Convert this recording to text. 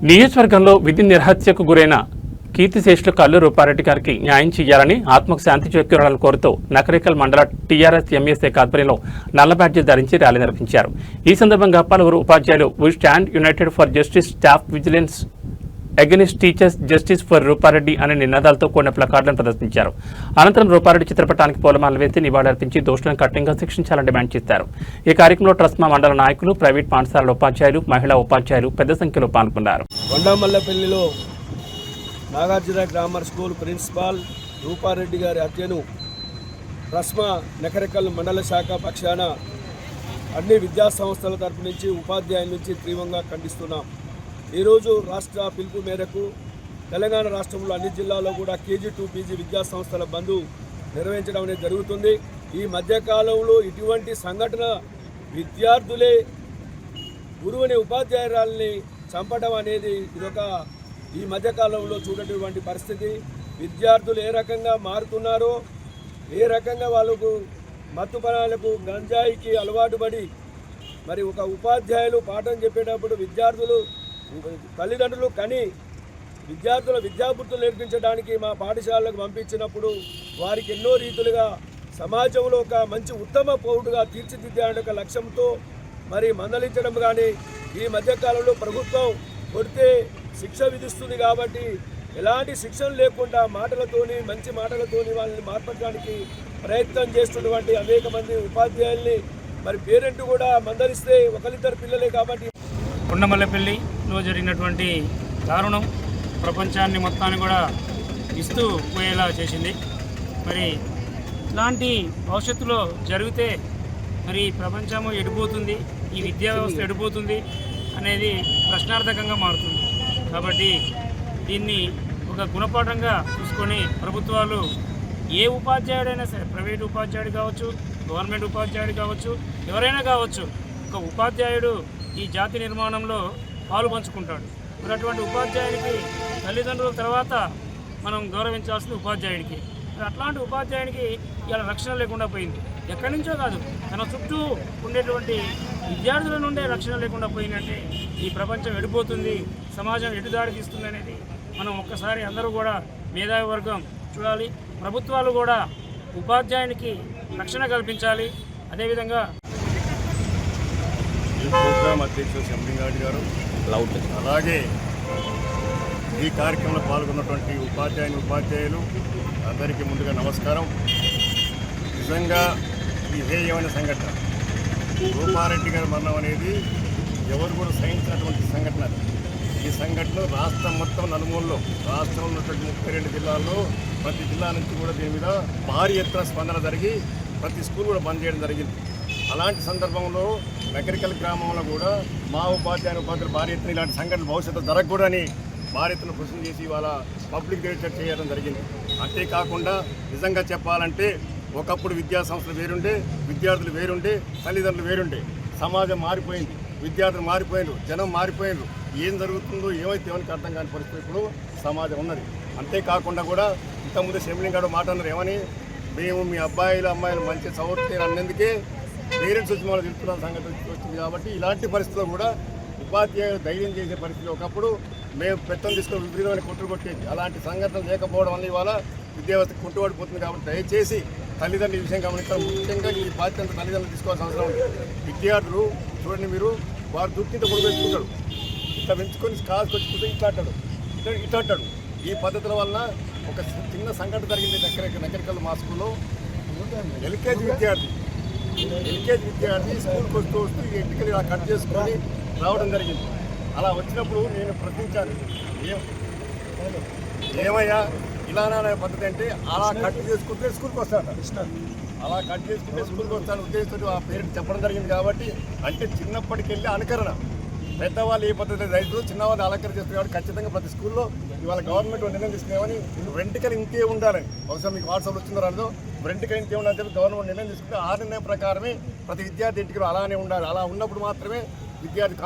నియోజకవర్గంలో విధి నిర్హత్యకు గురైన కీర్తిశేషులు కల్లు రూపారెడ్డి గారికి న్యాయం చేయాలని ఆత్మకు శాంతి చేకూరాలని కోరుతూ నకరికల్ మండల టీఆర్ఎస్ ఎంఎస్ఏ ఆధ్వర్యంలో నల్ల బ్యాడ్జీ ధరించి ర్యాలీ నిర్వహించారు. ఈ సందర్భంగా పలువురు ఉపాధ్యాయులు we stand united for justice, staff vigilance against teachers, justice for Rupa Reddy అనే నినాదాలతో కూడిన ప్లకార్డులను ప్రదర్శించారు. అనంతరం రూపారెడ్డి చిత్రపటానికి పూలమాలలు వేసి నివాళులర్పించి దోషులను కఠినంగా శిక్షించాలని డిమాండ్ చేశారు. ఈ కార్యక్రమంలో ట్రస్మా మండల నాయకులు, ప్రైవేట్ పాఠశాలల ఉపాధ్యాయులు, మహిళా ఉపాధ్యాయులు పెద్ద సంఖ్యలో పాల్గొన్నారు. కొండమల్లపల్లిలో Nagarjuna grammar school principal Rupa Reddy గారి హత్యను ట్రస్మా నకరికల్ మండల శాఖ పక్షాన అన్ని విద్యా సంస్థల తరపు నుంచి, ఉపాధ్యాయుల నుంచి తీవ్రంగా ఖండిస్తున్నాం. ఈరోజు రాష్ట్ర పిలుపు మేరకు తెలంగాణ రాష్ట్రంలో అన్ని జిల్లాల్లో కూడా KG to PG విద్యా సంస్థల బంద్ నిర్వహించడం అనేది జరుగుతుంది. ఈ మధ్యకాలంలో ఇటువంటి సంఘటన విద్యార్థులే గురువుని, ఉపాధ్యాయురాలని చంపడం అనేది ఇదొక ఈ మధ్యకాలంలో చూడటువంటి పరిస్థితి. విద్యార్థులు ఏ రకంగా మారుతున్నారో, ఏ రకంగా వాళ్ళకు మత్తుపనాలకు, గంజాయికి అలవాటు పడి మరి ఒక ఉపాధ్యాయులు పాఠం చెప్పేటప్పుడు విద్యార్థులు తల్లిదండ్రులు కని విద్యార్థుల విద్యాబుద్ధులు నేర్పించడానికి మా పాఠశాలకు పంపించినప్పుడు వారికి ఎన్నో రీతులుగా సమాజంలో ఒక మంచి ఉత్తమ పౌరుడుగా తీర్చిదిద్దాలనే ఒక లక్ష్యంతో మరి మందలించడం కానీ, ఈ మధ్యకాలంలో ప్రభుత్వం కొడితే శిక్ష విధిస్తుంది కాబట్టి ఎలాంటి శిక్షణ లేకుండా మాటలతోని, మంచి మాటలతోని వాళ్ళని మార్పడానికి ప్రయత్నం చేస్తున్నటువంటి అనేక మంది ఉపాధ్యాయుల్ని మరి పేరెంట్ కూడా మందలిస్తే ఒకరిద్దరు పిల్లలే కాబట్టి. కొండమల్లపల్లిలో జరిగినటువంటి దారుణం ప్రపంచాన్ని మొత్తాన్ని కూడా ఇస్తూ పోయేలా చేసింది. మరి ఇలాంటి భవిష్యత్తులో జరిగితే మరి ప్రపంచము ఎడిపోతుంది, ఈ విద్యా వ్యవస్థ ఎడిపోతుంది అనేది ప్రశ్నార్థకంగా మారుతుంది. కాబట్టి దీన్ని ఒక గుణపాఠంగా చూసుకొని ప్రభుత్వాలు ఏ ఉపాధ్యాయుడైనా సరే, ప్రైవేట్ ఉపాధ్యాయుడు కావచ్చు, గవర్నమెంట్ ఉపాధ్యాయుడు కావచ్చు, ఎవరైనా కావచ్చు, ఒక ఉపాధ్యాయుడు ఈ జాతి నిర్మాణంలో పాలు పంచుకుంటాడు. మరి అటువంటి ఉపాధ్యాయునికి తల్లిదండ్రుల తర్వాత మనం గౌరవించాల్సిన ఉపాధ్యాయుడికి, మరి అట్లాంటి ఉపాధ్యాయునికి ఇలా రక్షణ లేకుండా పోయింది. ఎక్కడి నుంచో కాదు, తన చుట్టూ ఉండేటువంటి విద్యార్థుల నుండే రక్షణ లేకుండా పోయిందంటే ఈ ప్రపంచం ఎడిపోతుంది, సమాజం ఎటుదాడి తీస్తుంది అనేది మనం ఒక్కసారి అందరూ కూడా మేధావి వర్గం చూడాలి. ప్రభుత్వాలు కూడా ఉపాధ్యాయునికి రక్షణ కల్పించాలి. అదేవిధంగా ప్రోగ్రామ్ అధ్యక్షుడు శంభంగాడి గారు, అలాగే ఈ కార్యక్రమంలో పాల్గొన్నటువంటి ఉపాధ్యాయులు అందరికీ ముందుగా నమస్కారం. నిజంగా విధేయమైన సంఘటన రూపారెడ్డి గారి మరణం అనేది ఎవరు కూడా సహించినటువంటి సంఘటన. ఈ సంఘటన రాష్ట్రం మొత్తం నలుమూలలో, రాష్ట్రంలో ఉన్నటువంటి 32 జిల్లాల్లో ప్రతి జిల్లా నుంచి కూడా దీని మీద భారీ ఎత్తున స్పందన జరిగి ప్రతి స్కూల్ కూడా బంద్ చేయడం జరిగింది. అలాంటి సందర్భంలో నకరికల్ గ్రామంలో కూడా మా ఉపాధ్యాయులు భారీ ఎత్తున ఇలాంటి సంఘటనలు భవిష్యత్తు జరగకూడదని భారీ ఎత్తున కృషి చేసి ఇవాళ పబ్లిక్ రిజిస్టర్ చేయడం జరిగింది. అంతేకాకుండా నిజంగా చెప్పాలంటే ఒకప్పుడు విద్యా సంస్థలు వేరుండే, విద్యార్థులు వేరుండే, తల్లిదండ్రులు వేరుండే. సమాజం మారిపోయింది, విద్యార్థులు మారిపోయినారు, జనం మారిపోయినారు. ఏం జరుగుతుందో ఏమైతే ఎవరికి అర్థం కాని పరిస్థితి ఇప్పుడు సమాజం ఉన్నది. అంతేకాకుండా కూడా ఇంతకుముందు శంభంగాడు మాట్లాడినారు ఏమని, మేము మీ అమ్మాయిలు మంచి చదువుతారు అన్నందుకే పేరెంట్స్ వచ్చి మనం తిరుగుతున్న సంగతి వచ్చింది. కాబట్టి ఇలాంటి పరిస్థితుల్లో కూడా ఉపాధ్యాయులు ధైర్యం చేసే పరిస్థితి. ఒకప్పుడు మేము పెత్తనం తీసుకొని విపరీతమైన కొట్టుడు కొట్టేది. అలాంటి సంఘటనలు లేకపోవడం వల్ల ఇవాళ విద్యావ్యవస్థ కుంటుపడిపోతుంది. కాబట్టి దయచేసి తల్లిదండ్రుల విషయం గమనించాలి. ముఖ్యంగా ఈ బాధ్యత తల్లిదండ్రులు తీసుకోవాల్సిన అవసరం ఉంది. విద్యార్థులు చూడండి, మీరు వారు దుఃఖిత కూడా పెంచుకుంటాడు, ఇట్లా పెంచుకొని కాల్కి వచ్చి కూర్చొని ఇట్లా అంటాడు. ఈ పద్ధతుల వలన ఒక చిన్న సంఘటన జరిగింది నకరికల్ మా స్కూల్లో. ఎల్కేజీ విద్యార్థి స్కూల్కి వస్తూ ఇంటికి ఇలా కట్ చేసుకొని రావడం జరిగింది. అలా వచ్చినప్పుడు నేను ప్రశ్నించాను, ఏమయ్యా ఇలానా పద్ధతి అంటే, అలా కట్ చేసుకుంటే స్కూల్కి వస్తాడు, అలా కట్ చేసుకుంటే స్కూల్కి వస్తాను ఉద్దేశంతో ఆ పేరెంట్ చెప్పడం జరిగింది. కాబట్టి అంటే చిన్నప్పటికెళ్ళి అనుకరణ, పెద్దవాళ్ళు ఏ పద్ధతి రైతులు చిన్నవాళ్ళు అలంకరణ చేస్తారు. కాబట్టి ఖచ్చితంగా ప్రతి స్కూల్లో ఇవాళ గవర్నమెంట్ నిర్ణయం తీసుకునేవని వెంటకలు ఇంతే ఉండాలని, బహుశా మీకు వాట్సాప్ వచ్చిందో రాదో, వెంటకలు ఇంతే ఉండాలని చెప్పి గవర్నమెంట్ నిర్ణయం తీసుకుంటే ఆ నిర్ణయం ప్రకారమే ప్రతి విద్యార్థి ఇంటికి అలానే ఉండాలి. అలా ఉన్నప్పుడు మాత్రమే విద్యార్థి